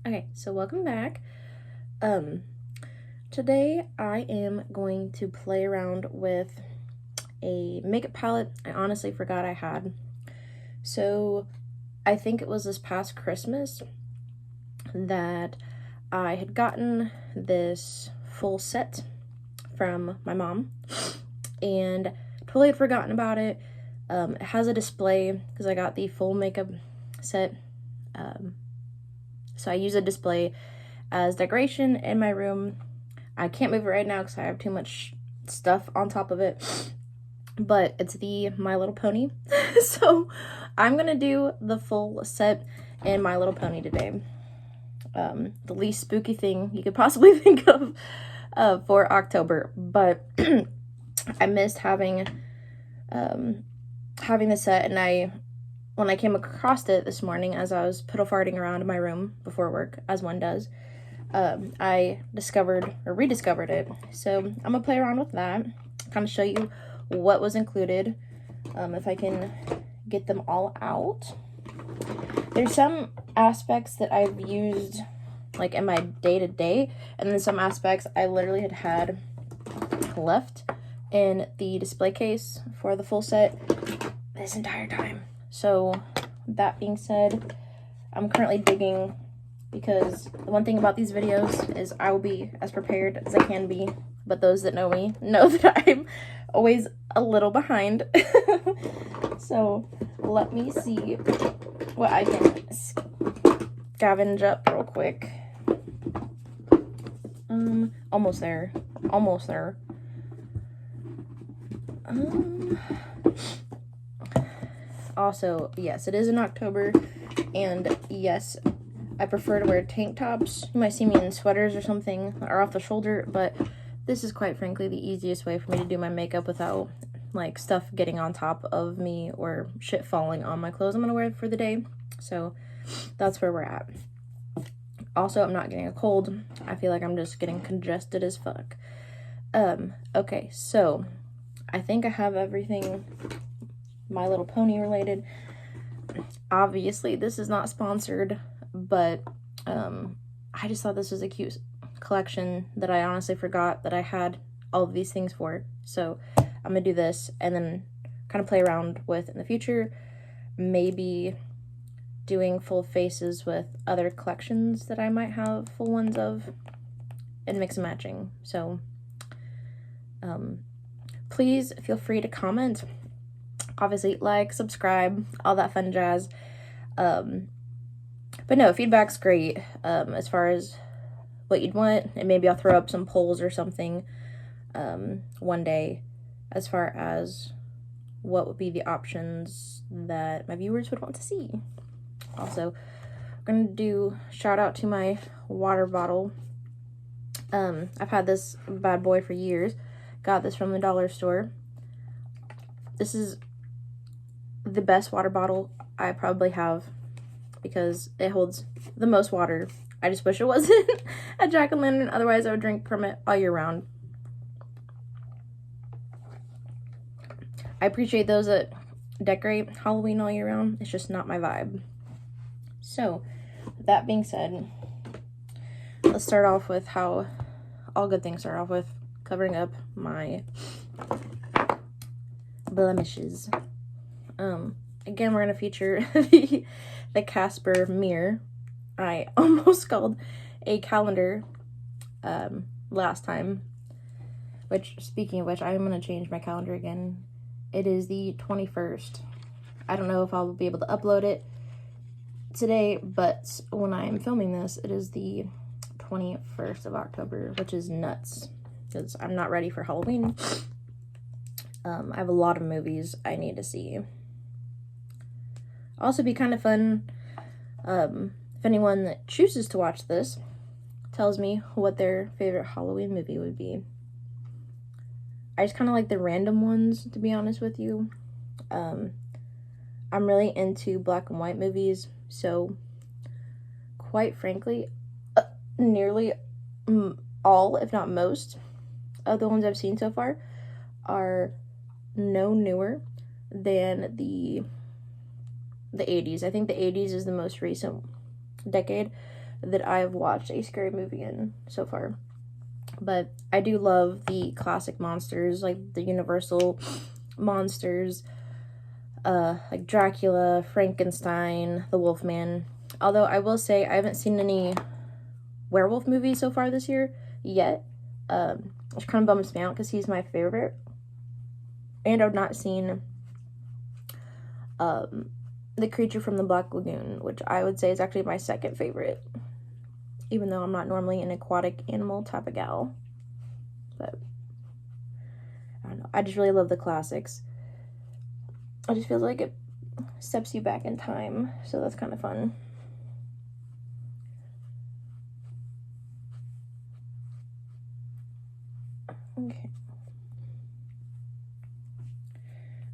Okay, so welcome back. Um, Today I am going to play around with a makeup palette I honestly forgot I had. So I think it was this past Christmas that I had gotten this full set from my mom and totally had forgotten about it. It has a display because I got the full makeup set. So I use a display as decoration in my room. I can't move it right now because I have too much stuff on top of it, but it's the My Little Pony. So I'm gonna do the full set in My Little Pony today. The least spooky thing you could possibly think of for October, but I missed having the set, and when I came across it this morning as I was piddle farting around in my room before work, as one does, I rediscovered it. So I'm gonna play around with that, kind of show you what was included, if I can get them all out. There's some aspects that I've used like in my day-to-day, and then some aspects I literally had left in the display case for the full set this entire time. So that being said, I'm currently digging, because the one thing about these videos is I will be as prepared as I can be, but those that know me know that I'm always a little behind. So let me see what I can scavenge up real quick. Almost there. Also, yes, it is in October, and yes, I prefer to wear tank tops. You might see me in sweaters or something, or off the shoulder, but this is quite frankly the easiest way for me to do my makeup without like stuff getting on top of me or shit falling on my clothes I'm gonna wear for the day. So that's where we're at. Also, I'm not getting a cold. I feel like I'm just getting congested as fuck. Okay, so I think I have everything My Little Pony related. Obviously, this is not sponsored, but I just thought this was a cute collection that I honestly forgot that I had all of these things for. So I'm gonna do this and then kind of play around with in the future, maybe doing full faces with other collections that I might have full ones of, and mix and matching. So please feel free to comment, obviously like, subscribe, all that fun jazz. But no, feedback's great, as far as what you'd want, and maybe I'll throw up some polls or something one day as far as what would be the options that my viewers would want to see. Also, I'm gonna do shout out to my water bottle. I've had this bad boy for years. Got this from the dollar store. This is the best water bottle I probably have because it holds the most water. I just wish it wasn't a jack-o'-lantern, otherwise I would drink from it all year round. I appreciate those that decorate Halloween all year round. It's just not my vibe. So, that being said, let's start off with how all good things start off with, covering up my blemishes. Again, we're going to feature the Casper mirror. I almost called a calendar last time, which, speaking of which, I'm going to change my calendar again. It is the 21st. I don't know if I'll be able to upload it today, but when I'm filming this, it is the 21st of October, which is nuts because I'm not ready for Halloween. I have a lot of movies I need to see. Also, be kind of fun if anyone that chooses to watch this tells me what their favorite Halloween movie would be. I just kind of like the random ones, to be honest with you. I'm really into black and white movies, so quite frankly, nearly all, if not most, of the ones I've seen so far are no newer than the 80s. I think the 80s is the most recent decade. that I've watched a scary movie in so far. But I do love the classic monsters, like the Universal monsters, like Dracula, Frankenstein, the Wolfman. Although I will say I haven't seen any werewolf movies so far this year yet, which kind of bums me out because he's my favorite. And I've not seen The Creature from the Black Lagoon, which I would say is actually my second favorite, even though I'm not normally an aquatic animal type of gal. But I don't know, I just really love the classics. It just feels like it steps you back in time, so that's kind of fun. Okay.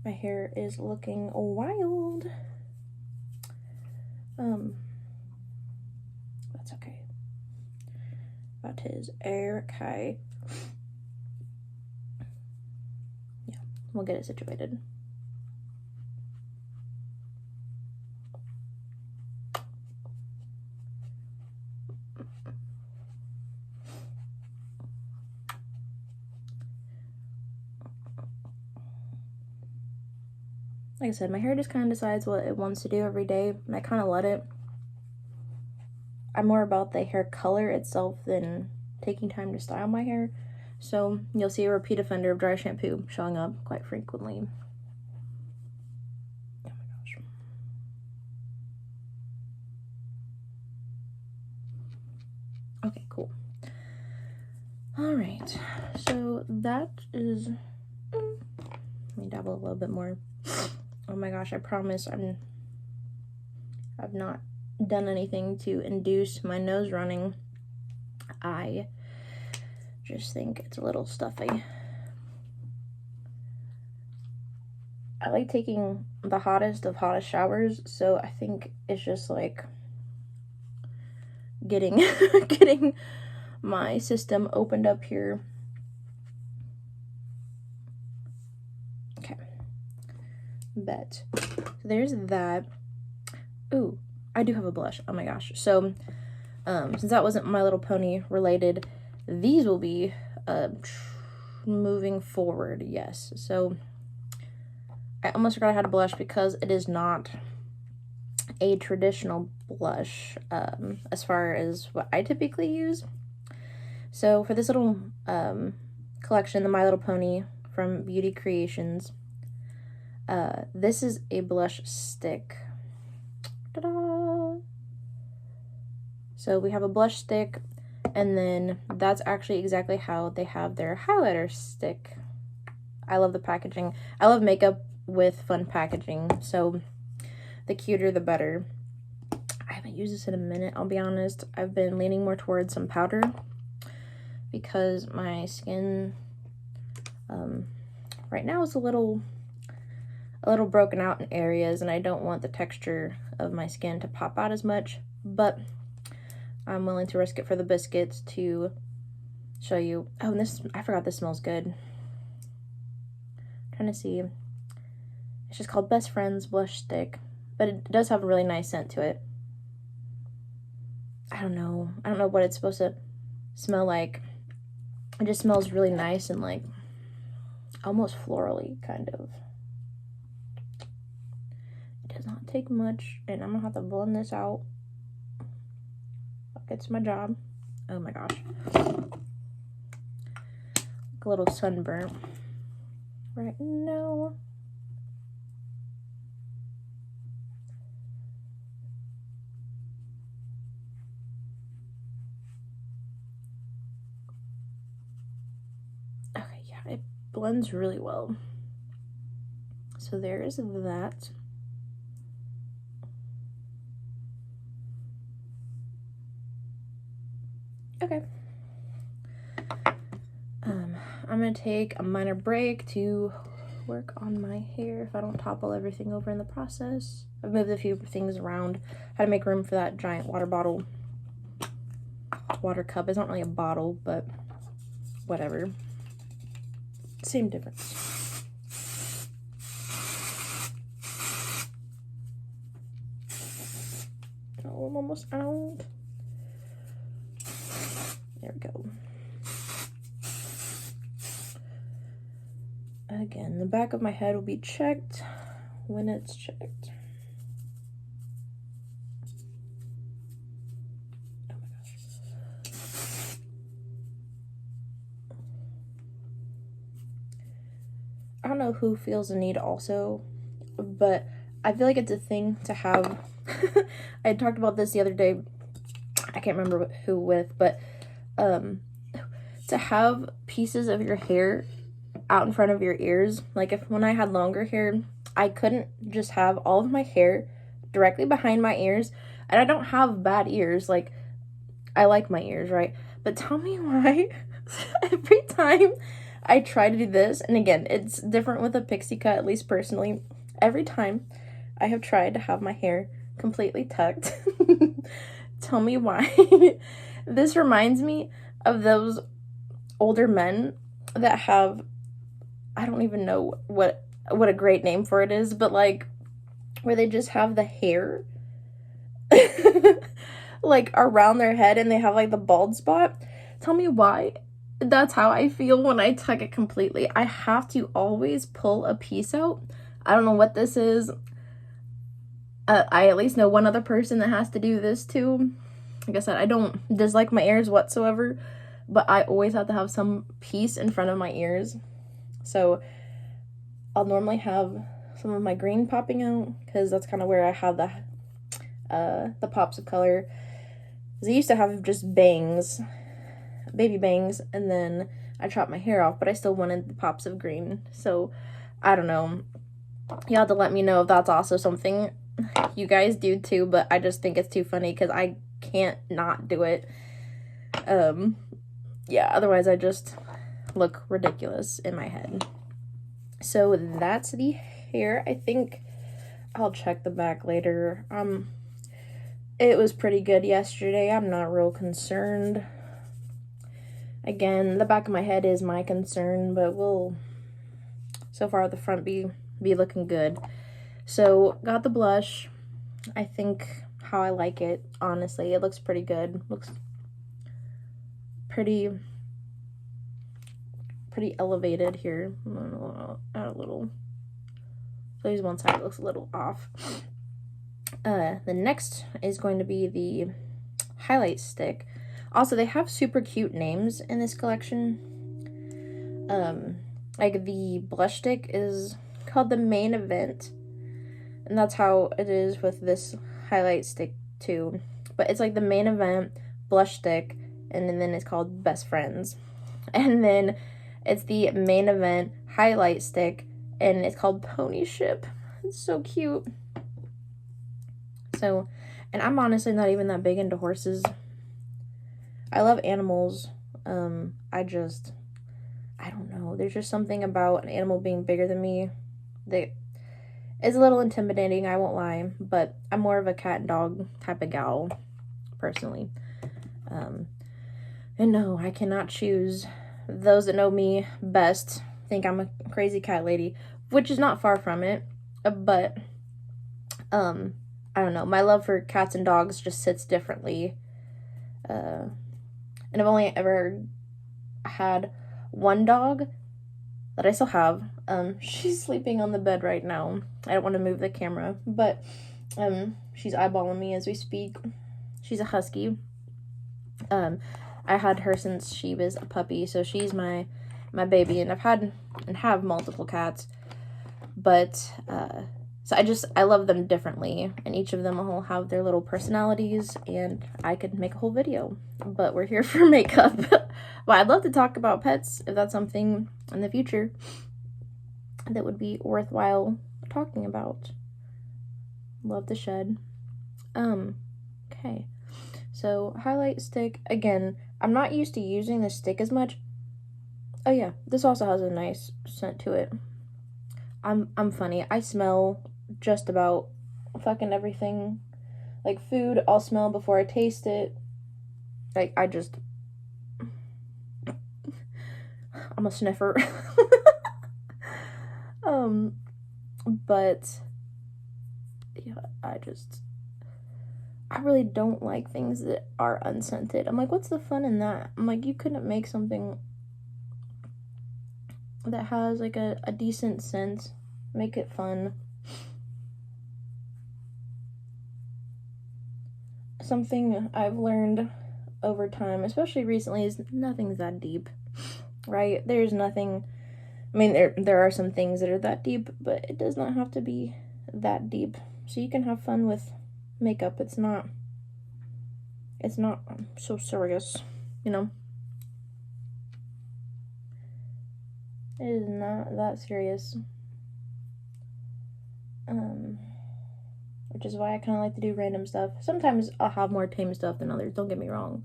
My hair is looking wild. That's okay. That is okay. Yeah, we'll get it situated. Like I said, my hair just kind of decides what it wants to do every day, and I kind of let it. I'm more about the hair color itself than taking time to style my hair. So you'll see a repeat offender of dry shampoo showing up quite frequently. Oh my gosh. Okay, cool. All right, so that is, let me dabble a little bit more. Oh my gosh, I promise I've not done anything to induce my nose running. I just think it's a little stuffy. I like taking the hottest of hottest showers, so I think it's just like getting getting my system opened up here. Okay. Bet. So there's that. Ooh, I do have a blush. Oh my gosh. So since that wasn't My Little Pony related, these will be moving forward. Yes. So I almost forgot I had a blush because it is not a traditional blush as far as what I typically use. So for this little collection, the My Little Pony from Beauty Creations, this is a blush stick. Ta-da! So we have a blush stick, and then that's actually exactly how they have their highlighter stick. I love the packaging. I love makeup with fun packaging, so the cuter the better. I haven't used this in a minute, I'll be honest. I've been leaning more towards some powder because my skin right now is a little broken out in areas, and I don't want the texture of my skin to pop out as much, but I'm willing to risk it for the biscuits to show you. Oh, and this, I forgot this smells good. I'm trying to see. It's just called Best Friends Blush Stick, but it does have a really nice scent to it. I don't know what it's supposed to smell like. It just smells really nice and like almost florally, kind of. It does not take much, and I'm gonna have to blend this out. It's my job. Oh my gosh. A little sunburnt right now. Okay, yeah, it blends really well. So there is that. Okay. I'm gonna take a minor break to work on my hair if I don't topple everything over in the process. I've moved a few things around. Had to make room for that giant water bottle. Water cup. It's not really a bottle, but whatever. Same difference. Oh, I'm almost out. There we go. Again, the back of my head will be checked when it's checked. Oh my gosh. I don't know who feels the need also, but I feel like it's a thing to have. I had talked about this the other day. I can't remember who with, but to have pieces of your hair out in front of your ears. Like when I had longer hair, I couldn't just have all of my hair directly behind my ears. And I don't have bad ears. Like, I like my ears, right? But tell me why every time I try to do this, and again, it's different with a pixie cut, at least personally. Every time I have tried to have my hair completely tucked, tell me why. This reminds me of those older men that have, I don't even know what a great name for it is, but like where they just have the hair like around their head and they have like the bald spot. Tell me why. That's how I feel when I tuck it completely. I have to always pull a piece out. I don't know what this is. I at least know one other person that has to do this too. Like I said, I don't dislike my ears whatsoever, but I always have to have some piece in front of my ears. So I'll normally have some of my green popping out because that's kind of where I have the pops of color. Because I used to have just bangs, baby bangs, and then I chopped my hair off, but I still wanted the pops of green. So I don't know. You have to let me know if that's also something you guys do too, but I just think it's too funny because I can't not do it. Yeah, otherwise I just look ridiculous in my head. So that's the hair. I think I'll check the back later. It was pretty good yesterday. I'm not real concerned. Again, the back of my head is my concern, but we'll so far the front be looking good. So got the blush. I think how I like it, honestly. It looks pretty good. Looks pretty elevated here. Add a little. So there's one side looks a little off. The next is going to be the highlight stick. Also, they have super cute names in this collection. Like the blush stick is called the Main Event, and that's how it is with this highlight stick too. But it's like the Main Event blush stick, and then it's called Best Friends. And then it's the Main Event highlight stick, and it's called Pony Ship. It's so cute. So, and I'm honestly not even that big into horses. I love animals. I don't know. There's just something about an animal being bigger than me that is a little intimidating, I won't lie. But I'm more of a cat and dog type of gal, personally. And no, I cannot choose. Those that know me best think I'm a crazy cat lady, which is not far from it. But, I don't know. My love for cats and dogs just sits differently. And I've only ever had one dog that I still have. She's sleeping on the bed right now. I don't want to move the camera, but she's eyeballing me as we speak. She's a husky. I had her since she was a puppy, so she's my baby, and I've had and have multiple cats, but so I love them differently, and each of them will have their little personalities, and I could make a whole video, but we're here for makeup. Well, I'd love to talk about pets if that's something in the future that would be worthwhile talking about. Love to shed. Okay. So, highlight stick. Again, I'm not used to using this stick as much. Oh yeah, this also has a nice scent to it. I'm funny. I smell just about fucking everything. Like food, I'll smell before I taste it. Like, I'm a sniffer. But yeah, I really don't like things that are unscented. I'm like, what's the fun in that? I'm like, you couldn't make something that has like a decent scent. Make it fun. Something I've learned over time, especially recently, is nothing's that deep, right? There's nothing, I mean, there are some things that are that deep, but it does not have to be that deep. So you can have fun with makeup. It's not so serious, you know? It is not that serious. Which is why I kind of like to do random stuff. Sometimes I'll have more tame stuff than others, don't get me wrong.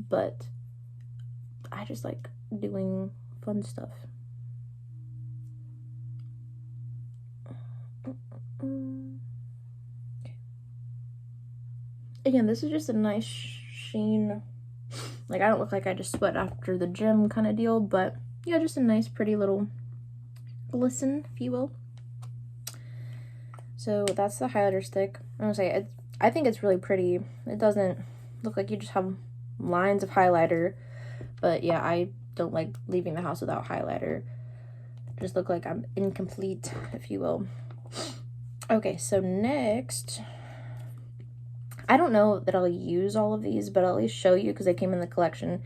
But I just like doing fun stuff. Okay. Again, this is just a nice sheen. Like, I don't look like I just sweat after the gym kind of deal, but yeah, just a nice, pretty little glisten, if you will. So that's the highlighter stick. I'm gonna say, I think it's really pretty. It doesn't look like you just have lines of highlighter, but yeah, I don't like leaving the house without highlighter. Just look like I'm incomplete, if you will. Okay, so next, I don't know that I'll use all of these, but I'll at least show you because they came in the collection.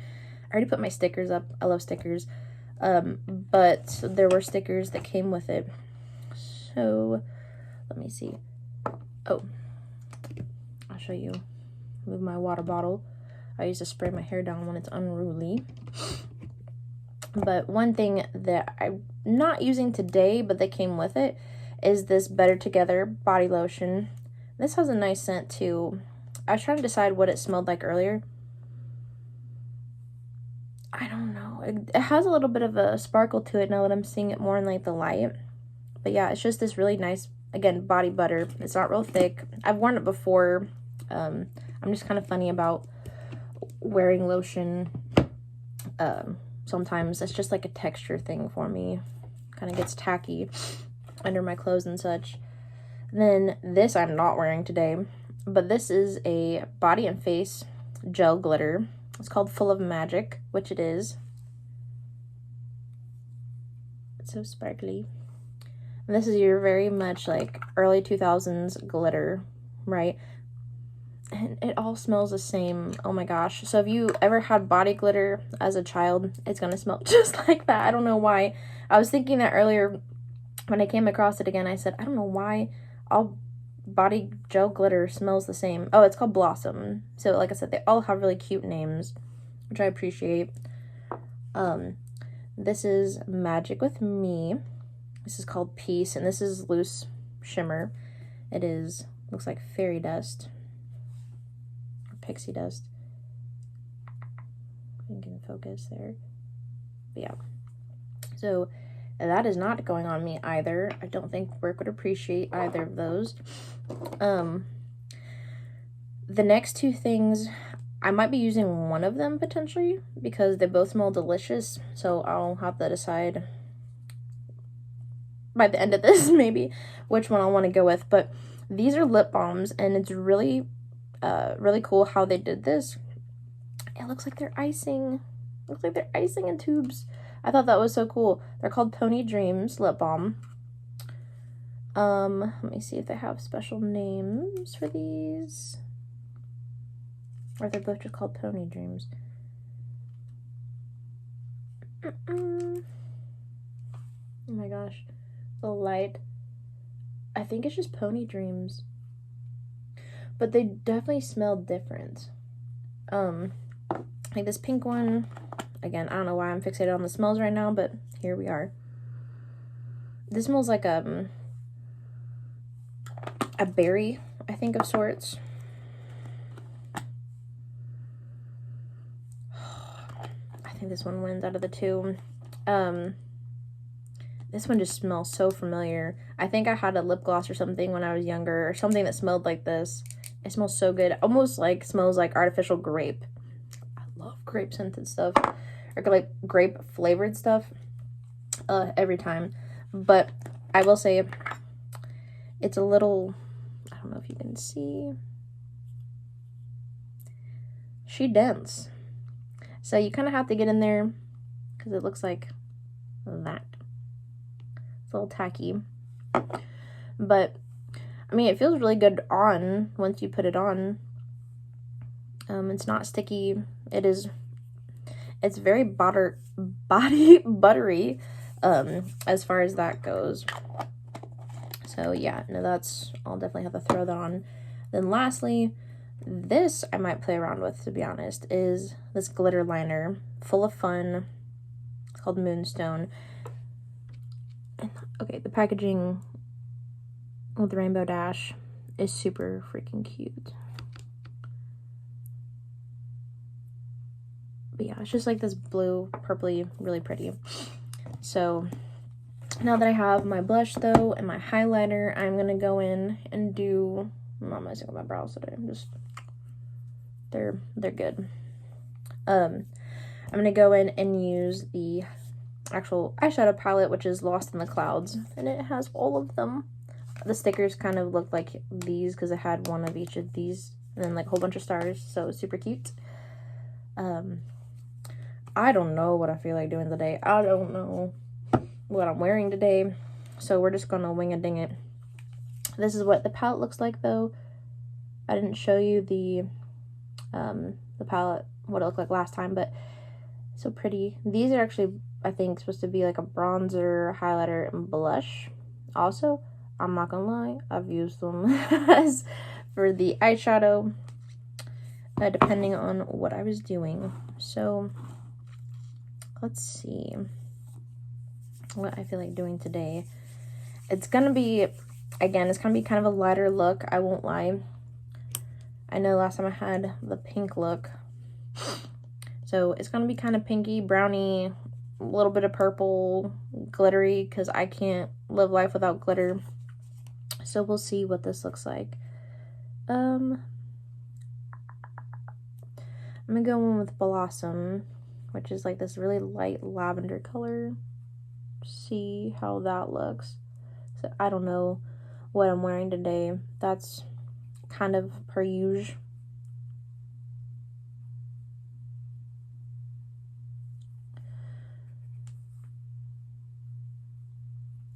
I already put my stickers up. I love stickers. But there were stickers that came with it. So let me see. Oh, I'll show you. Move my water bottle. I used to spray my hair down when it's unruly. But one thing that I'm not using today, but that came with it, is this Better Together body lotion. This has a nice scent too. I was trying to decide what it smelled like earlier. I don't know. It has a little bit of a sparkle to it now that I'm seeing it more in like the light. But yeah, it's just this really nice, again, body butter. It's not real thick. I've worn it before. I'm just kind of funny about wearing lotion. Sometimes it's just like a texture thing for me. Kind of gets tacky under my clothes and such. Then this I'm not wearing today, but this is a body and face gel glitter. It's called Full of Magic, which it is. It's so sparkly. And this is your very much like early 2000s glitter, right? And it all smells the same. Oh my gosh. So if you ever had body glitter as a child, it's gonna smell just like that. I don't know why. I was thinking that earlier when I came across it again. I said, I don't know why all body gel glitter smells the same. Oh, it's called Blossom. So like I said, they all have really cute names, which I appreciate. This is Magic with Me. This is called Peace, and this is loose shimmer. It is, looks like fairy dust or pixie dust. I think in focus there. But yeah. So that is not going on me either. I don't think work would appreciate either of those. The next two things, I might be using one of them potentially because they both smell delicious. So I'll have to decide by the end of this maybe which one I want to go with. But these are lip balms, and it's really really cool how they did this. It looks like they're icing. It looks like they're icing in tubes. I thought that was so cool. They're called Pony Dreams lip balm. Let me see if they have special names for these. Or they're both just called Pony Dreams. Oh my gosh. The light. I think it's just Pony Dreams. But they definitely smell different. Like this pink one. Again, I don't know why I'm fixated on the smells right now, but here we are. This smells like a berry, I think, of sorts. I think this one wins out of the two. This one just smells so familiar. I think I had a lip gloss or something when I was younger, or something that smelled like this. It smells so good. Almost like smells like artificial grape. I love grape scented stuff. Or like grape flavored stuff. Every time. But I will say it's a little, I don't know if you can see. she dents. So you kind of have to get in there because it looks like that. It's a little tacky. But, I mean, it feels really good on once you put it on. It's not sticky. It's very buttery, as far as that goes. So yeah, no, I'll definitely have to throw that on. Then lastly, this I might play around with, to be honest, is this glitter liner, full of fun. It's called Moonstone. Okay, the packaging with the rainbow dash is super freaking cute. But yeah, it's just like this blue, purpley, really pretty. So now that I have my blush though and my highlighter, I'm gonna go in and do, I'm not messing with my brows today. I'm just, they're good. I'm gonna go in and use the actual eyeshadow palette, which is Lost in the Clouds, and it has all of them. The stickers kind of look like these because it had one of each of these and then like a whole bunch of stars, so super cute. I don't know what I feel like doing today. I don't know what I'm wearing today, so we're just gonna wing and ding it. This is what the palette looks like though. I didn't show you the palette, what it looked like last time, but so pretty. These are actually, I think, supposed to be like a bronzer, highlighter, and blush. Also, I'm not gonna lie, I've used them as for the eyeshadow, depending on what I was doing. So let's see what I feel like doing today. It's gonna be, again, it's gonna be kind of a lighter look, I won't lie. I know last time I had the pink look, so it's gonna be kind of pinky, browny, a little bit of purple, glittery, because I can't live life without glitter. So we'll see what this looks like. I'm gonna go in with Blossom, which is like this really light lavender color. See how that looks. So I don't know what I'm wearing today. That's kind of per usual.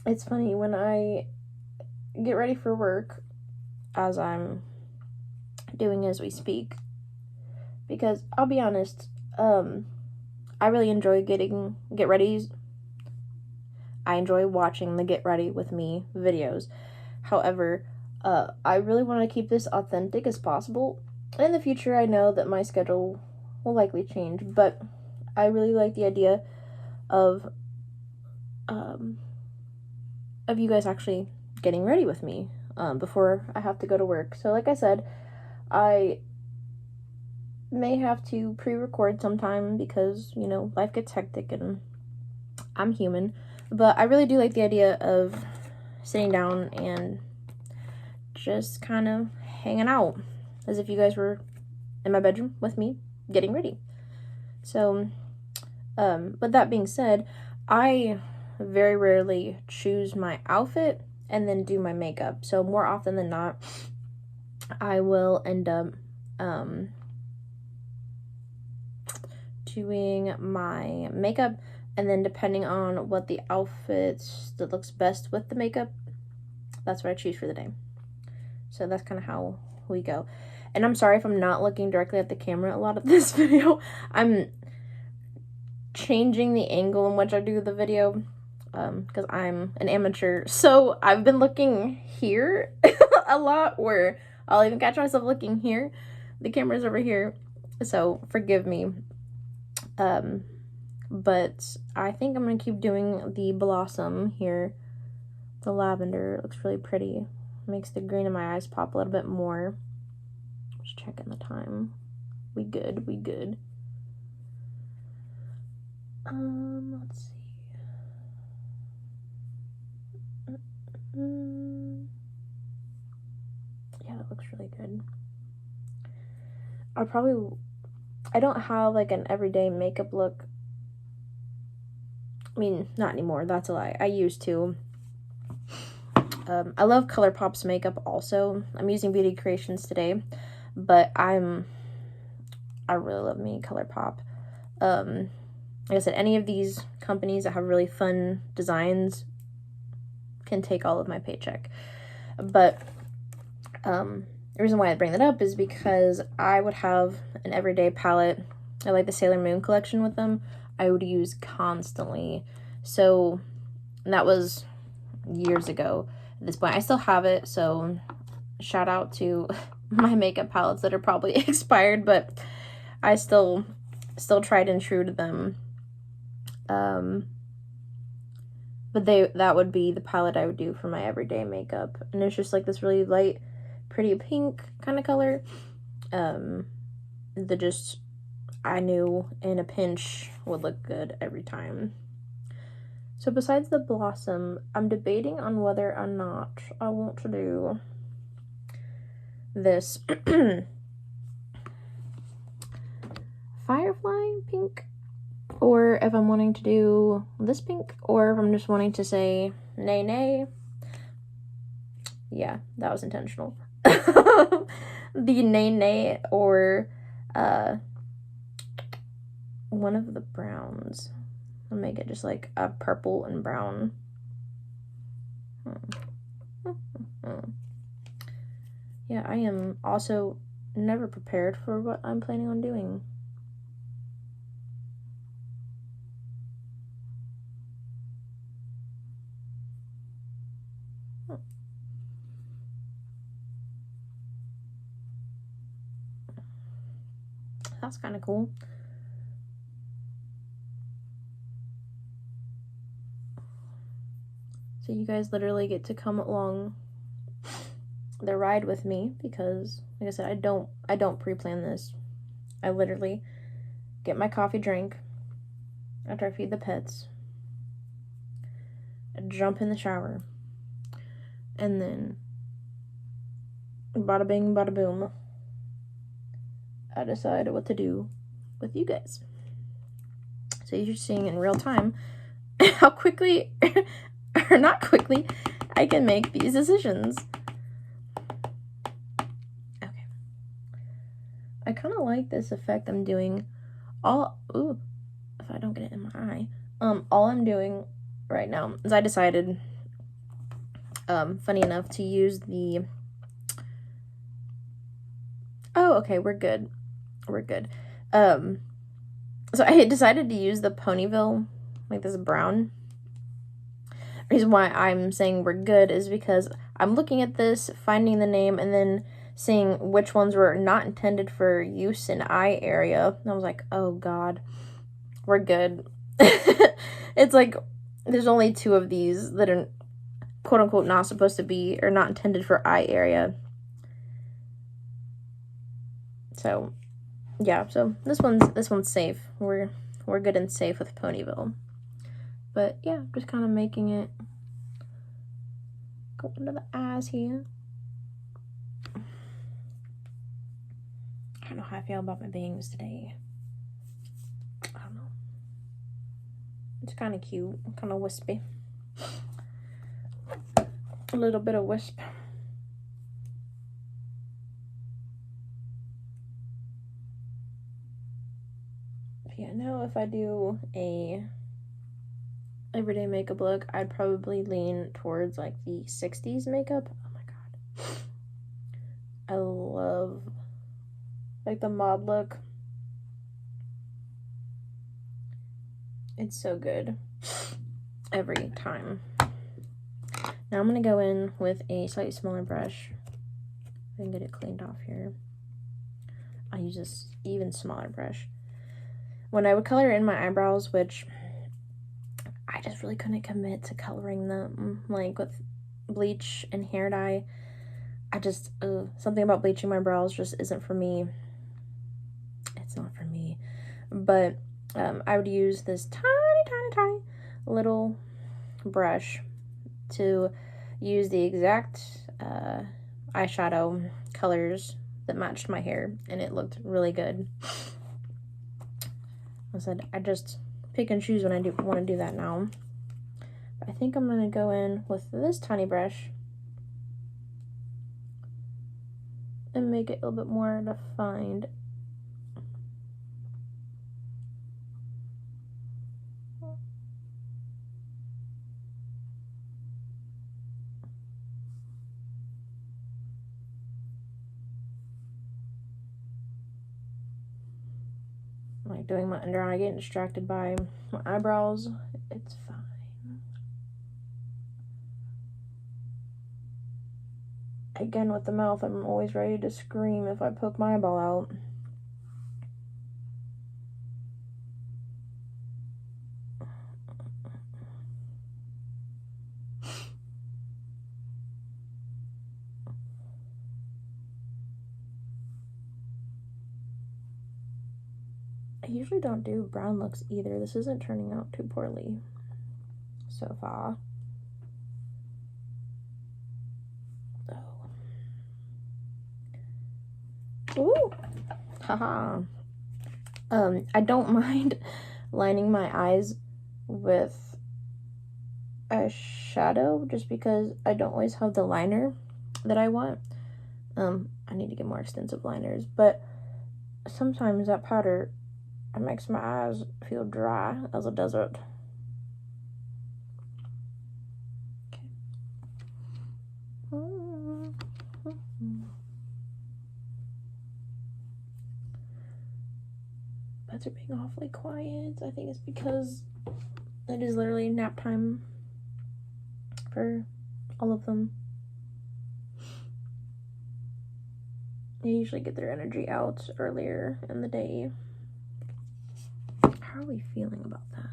It's funny when I get ready for work, as I'm doing as we speak, because I'll be honest, I really enjoy get readies. I enjoy watching the get ready with me videos. However, I really want to keep this authentic as possible. In the future, I know that my schedule will likely change, but I really like the idea of you guys actually getting ready with me before I have to go to work. So like I said, I may have to pre-record sometime because, you know, life gets hectic and I'm human. But I really do like the idea of sitting down and just kind of hanging out as if you guys were in my bedroom with me getting ready. So, but that being said, I very rarely choose my outfit and then do my makeup. So more often than not, I will end up doing my makeup, and then depending on what the outfit that looks best with the makeup, that's what I choose for the day. So that's kind of how we go. And I'm sorry if I'm not looking directly at the camera a lot of this video. I'm changing the angle in which I do the video because I'm an amateur. So I've been looking here a lot, where I'll even catch myself looking here. The camera's over here, so forgive me. But I think I'm gonna keep doing the Blossom here. The lavender, it looks really pretty. Makes the green in my eyes pop a little bit more. Just checking the time. We good. Let's see. Yeah, that looks really good. I don't have like an everyday makeup look. I mean, not anymore, that's a lie. I used to. I love ColourPop's makeup also. I'm using Beauty Creations today, but I I really love me ColourPop. Like I said, any of these companies that have really fun designs can take all of my paycheck. But the reason why I bring that up is because I would have an everyday palette. I like the Sailor Moon collection with them. I would use constantly. So that was years ago at this point. I still have it, so shout out to my makeup palettes that are probably expired, but I still tried and true to them. But that would be the palette I would do for my everyday makeup. And it's just like this really light, pretty pink kind of color. That just, I knew in a pinch would look good every time. So besides the Blossom, I'm debating on whether or not I want to do this Firefly pink, or if I'm wanting to do this pink, or if I'm just wanting to say nay nay. Yeah, that was intentional. The nay nay, or one of the browns. I'll make it just like a purple and brown. Yeah, I am also never prepared for what I'm planning on doing. That's kind of cool. So you guys literally get to come along the ride with me, because like I said, I don't pre-plan this. I literally get my coffee drink after I feed the pets, I jump in the shower, and then bada bing bada boom, I decide what to do with you guys. So you're seeing in real time how quickly or not quickly I can make these decisions. Okay. I kind of like this effect I'm doing. If I don't get it in my eye. All I'm doing right now is I decided, funny enough, to use the, oh, okay, we're good. So I decided to use the Ponyville, like this brown. The reason why I'm saying we're good is because I'm looking at this, finding the name, and then seeing which ones were not intended for use in eye area. And I was like, oh god, we're good. It's like there's only 2 of these that are quote unquote not supposed to be, or not intended for eye area. So yeah, so this one's safe. We're good and safe with Ponyville. But yeah, just kind of making it go under the eyes here. I don't know how I feel about my bangs today. I don't know. It's kind of cute, kind of wispy. A little bit of wisp. Yeah, now if I do a everyday makeup look, I'd probably lean towards like the 60s makeup. Oh my god. I love like the mod look. It's so good every time. Now I'm gonna go in with a slightly smaller brush and get it cleaned off here. I use this even smaller brush. When I would color in my eyebrows, which I just really couldn't commit to coloring them, like with bleach and hair dye. I just, something about bleaching my brows just isn't for me. It's not for me. But I would use this tiny little brush to use the exact eyeshadow colors that matched my hair, and it looked really good. I said I just pick and choose when I want to do that now. But I think I'm going to go in with this tiny brush and make it a little bit more defined. like doing my under eye, getting distracted by my eyebrows. It's fine. Again, with the mouth, I'm always ready to scream if I poke my eyeball out. I usually don't do brown looks either. This isn't turning out too poorly so far. Oh. Ooh. Haha. I don't mind lining my eyes with a shadow just because I don't always have the liner that I want. I need to get more extensive liners, but sometimes that powder, it makes my eyes feel dry as a desert. Okay. Beds are being awfully quiet. I think it's because it is literally nap time for all of them. They usually get their energy out earlier in the day. How are we feeling about that?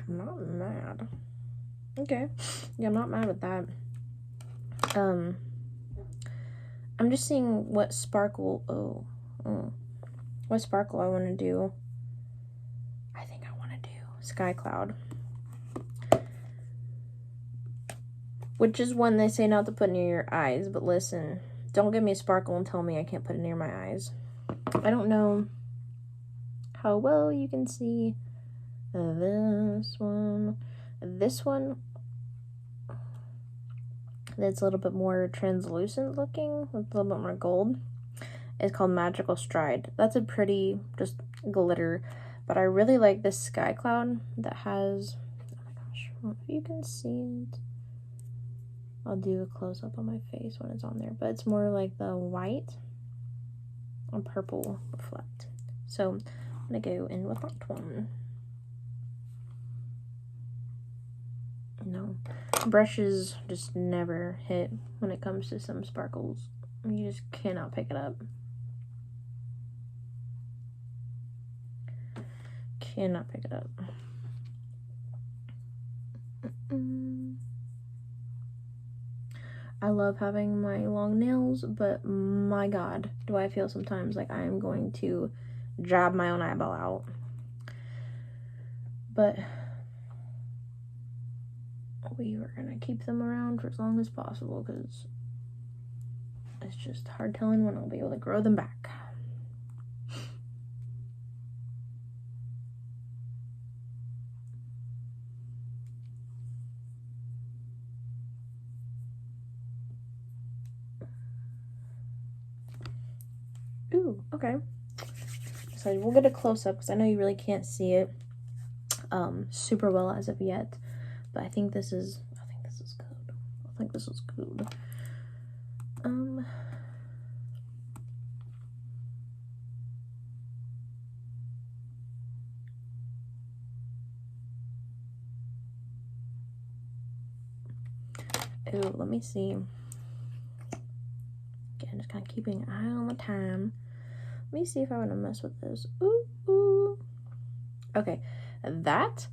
I'm not mad. Okay. Yeah, I'm not mad at that. I'm just seeing what sparkle, what sparkle I want to do. I think I want to do Sky Cloud. Which is one they say not to put near your eyes, but listen, don't give me a sparkle and tell me I can't put it near my eyes. I don't know how well you can see this one. This one, that's a little bit more translucent looking, with a little bit more gold, is called Magical Stride. That's a pretty just glitter, but I really like this Sky Cloud that has, oh my gosh, I don't know if you can see it. I'll do a close-up on my face when it's on there, but it's more like the white and purple reflect. So I'm gonna go in with that one. No, brushes just never hit when it comes to some sparkles. You just cannot pick it up. Cannot pick it up. I love having my long nails, but my God, do I feel sometimes like I am going to jab my own eyeball out. But we were gonna keep them around for as long as possible because it's just hard telling when I'll be able to grow them back. Ooh, okay. So we'll get a close-up because I know you really can't see it super well as of yet. But I think this is good. I think this is good. Ooh, let me see. Again, just kind of keeping an eye on the time. Let me see if I want to mess with this. Ooh. Okay, that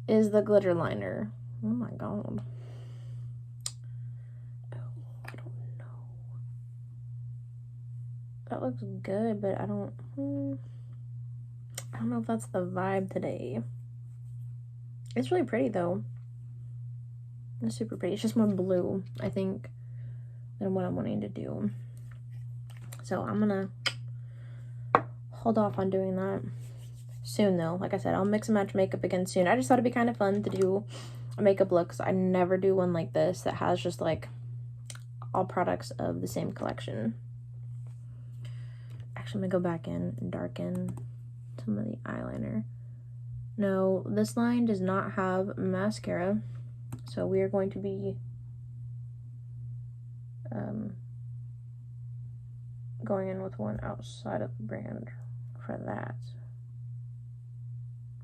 is the glitter liner. Oh my God. Oh, I don't know. That looks good, but I don't know if that's the vibe today. It's really pretty though. It's super pretty. It's just more blue, I think, than what I'm wanting to do. So I'm gonna hold off on doing that soon though. Like I said, I'll mix and match makeup again soon. I just thought it'd be kind of fun to do a makeup look because I never do one like this that has just like all products of the same collection. Actually, I'm gonna go back in and darken some of the eyeliner. No, this line does not have mascara, so we are going to be going in with one outside of the brand for that.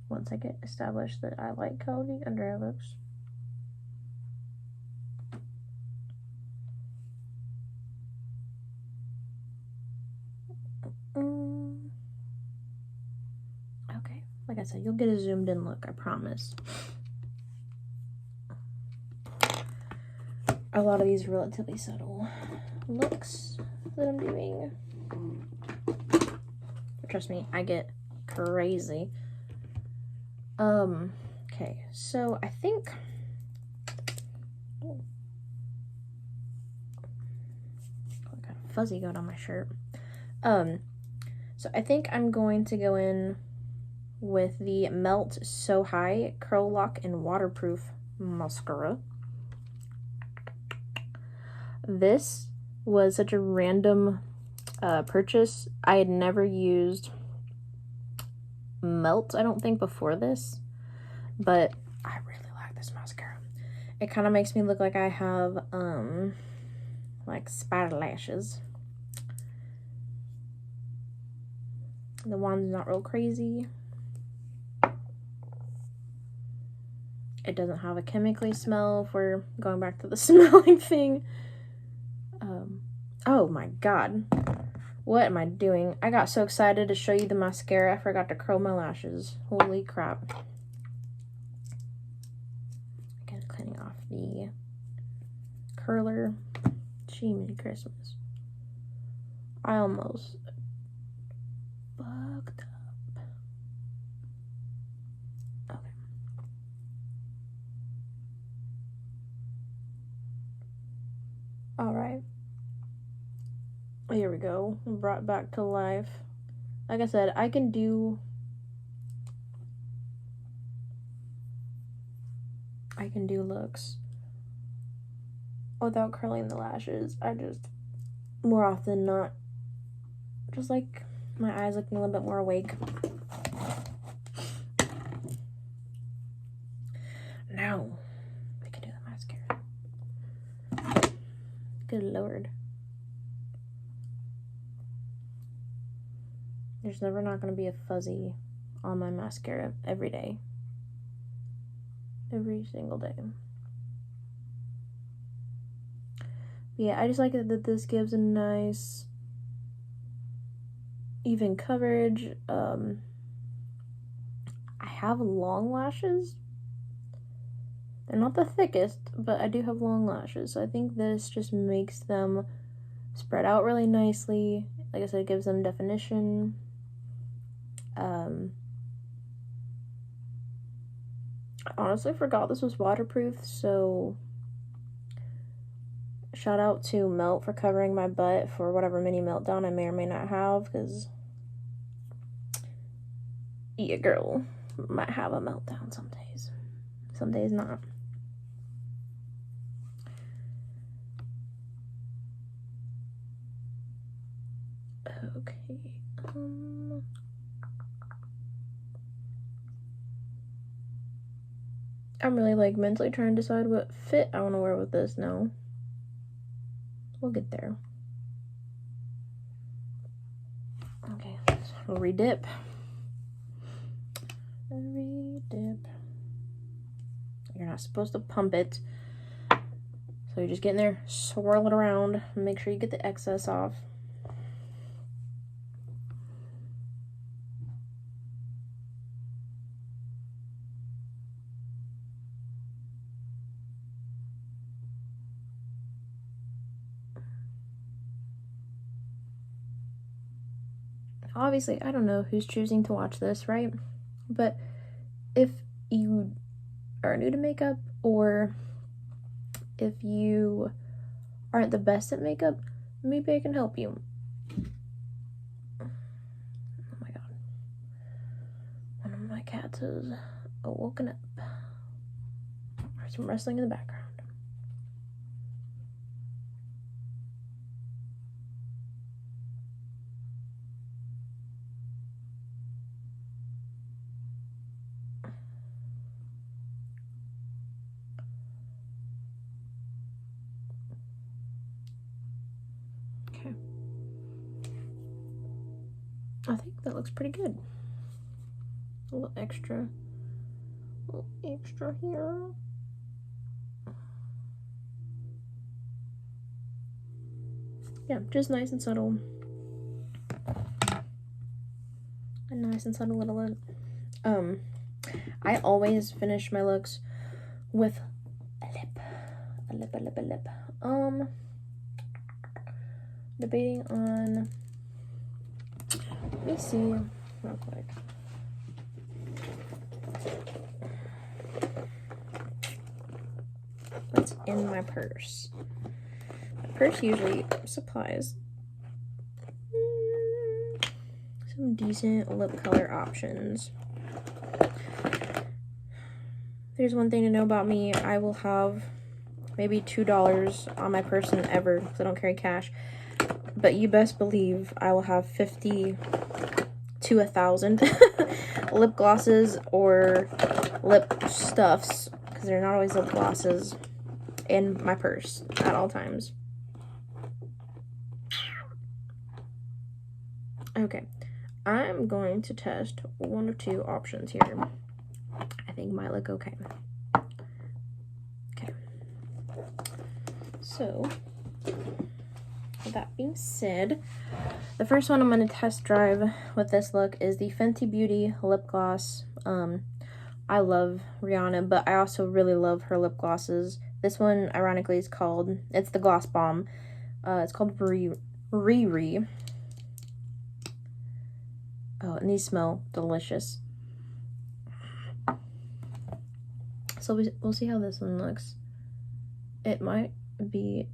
Once I get established that I like how the under eye looks. Okay, like I said, you'll get a zoomed in look, I promise. A lot of these relatively subtle looks that I'm doing. Trust me, I get crazy. Okay, so I think I got a fuzzy goat on my shirt. So I think I'm going to go in with the Melt So High Curl Lock and Waterproof Mascara. This was such a random purchase. I had never used Melt, I don't think, before this, but I really like this mascara. It kind of makes me look like I have like spider lashes. The wand's not real crazy. It doesn't have a chemically smell, if we're going back to the smelling thing. Oh my god. What am I doing? I got so excited to show you the mascara, I forgot to curl my lashes. Holy crap. Again, cleaning off the curler. Jiminy Christmas. I almost bugged up. Okay. Alright. Here we go. Brought back to life. Like I said, I can do looks without curling the lashes. I just, more often than not, just like my eyes looking a little bit more awake. Now, we can do the mascara. Good lord. There's never not going to be a fuzzy on my mascara every day. Every single day. Yeah, I just like it that this gives a nice even coverage. I have long lashes. They're not the thickest, but I do have long lashes, so I think this just makes them spread out really nicely. Like I said, it gives them definition. I honestly forgot this was waterproof, so shout out to Melt for covering my butt for whatever mini meltdown I may or may not have, because yeah, girl might have a meltdown some days not. Okay, I'm really like mentally trying to decide what fit I want to wear with this now. We'll get there. Okay, so redip. Redip. You're not supposed to pump it. So you just get in there, swirl it around, make sure you get the excess off. Obviously, I don't know who's choosing to watch this, right? But if you are new to makeup, or if you aren't the best at makeup, maybe I can help you. Oh my god. One of my cats is woken up. There's some rustling in the background. I think that looks pretty good. A little extra here. Yeah, just nice and subtle. A nice and subtle little look. I always finish my looks with a lip. Debating on, let me see real quick. What's in my purse? My purse usually supplies some decent lip color options. There's one thing to know about me. I will have maybe $2 on my person ever because I don't carry cash. But you best believe I will have 50 to 1,000 lip glosses or lip stuffs, because they're not always lip glosses, in my purse at all times. Okay, I'm going to test one of two options here. I think might look okay. Okay. So, with that being said, the first one I'm going to test drive with this look is the Fenty Beauty lip gloss. I love Rihanna, but I also really love her lip glosses. This one, ironically, is called, it's the Gloss Bomb. It's called Riri. Oh, and these smell delicious. So we'll see how this one looks. It might be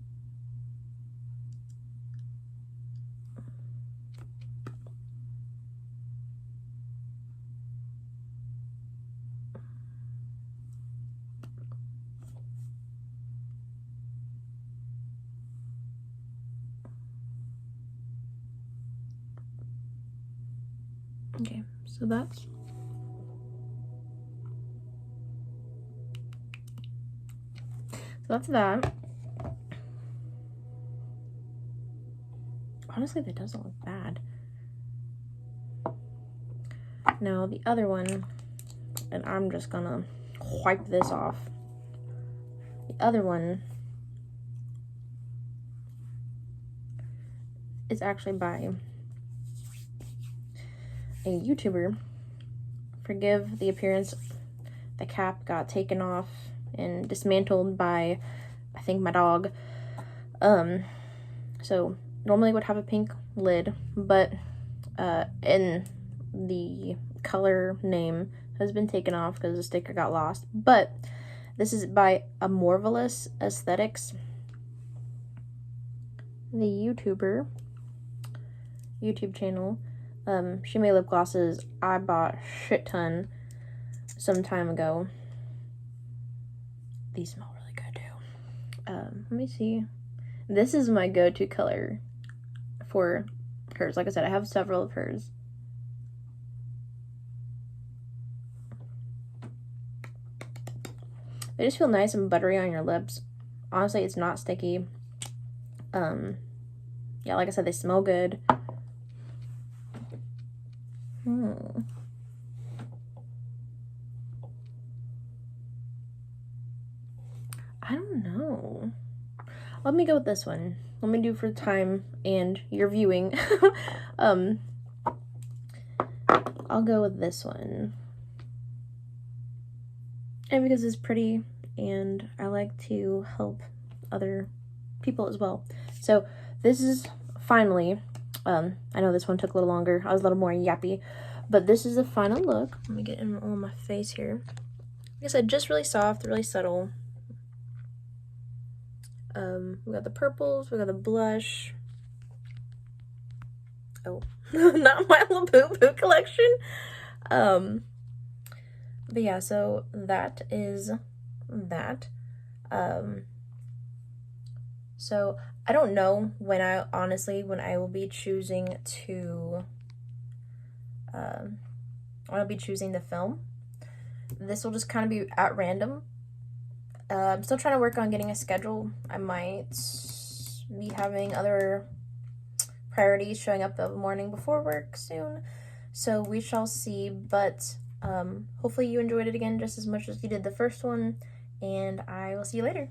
okay, so that's that. Honestly, that doesn't look bad. Now the other one, and I'm just gonna wipe this off. The other one is actually by a YouTuber. Forgive the appearance. The cap got taken off and dismantled by, I think, my dog. So normally it would have a pink lid, but in the color name has been taken off because the sticker got lost. But this is by Amorvelous Aesthetics, the YouTube channel. She made lip glosses I bought a shit ton some time ago. These smell really good too. Let me see. This is my go-to color for hers. Like I said, I have several of hers. They just feel nice and buttery on your lips. Honestly, it's not sticky. Yeah, like I said, they smell good. I don't know. Let me go with this one. Let me do for time and your viewing. I'll go with this one. And because it's pretty and I like to help other people as well. So this is finally, I know this one took a little longer. I was a little more yappy, but this is the final look. Let me get in on my face here. Like I said, just really soft, really subtle. We got the purples, we got the blush. Oh, not my Labubu collection. But yeah, so that is that. So I don't know when I will be choosing to, I'll be choosing the film. This will just kind of be at random. I'm still trying to work on getting a schedule. I might be having other priorities showing up the morning before work soon. So we shall see, but hopefully you enjoyed it again just as much as you did the first one, and I will see you later.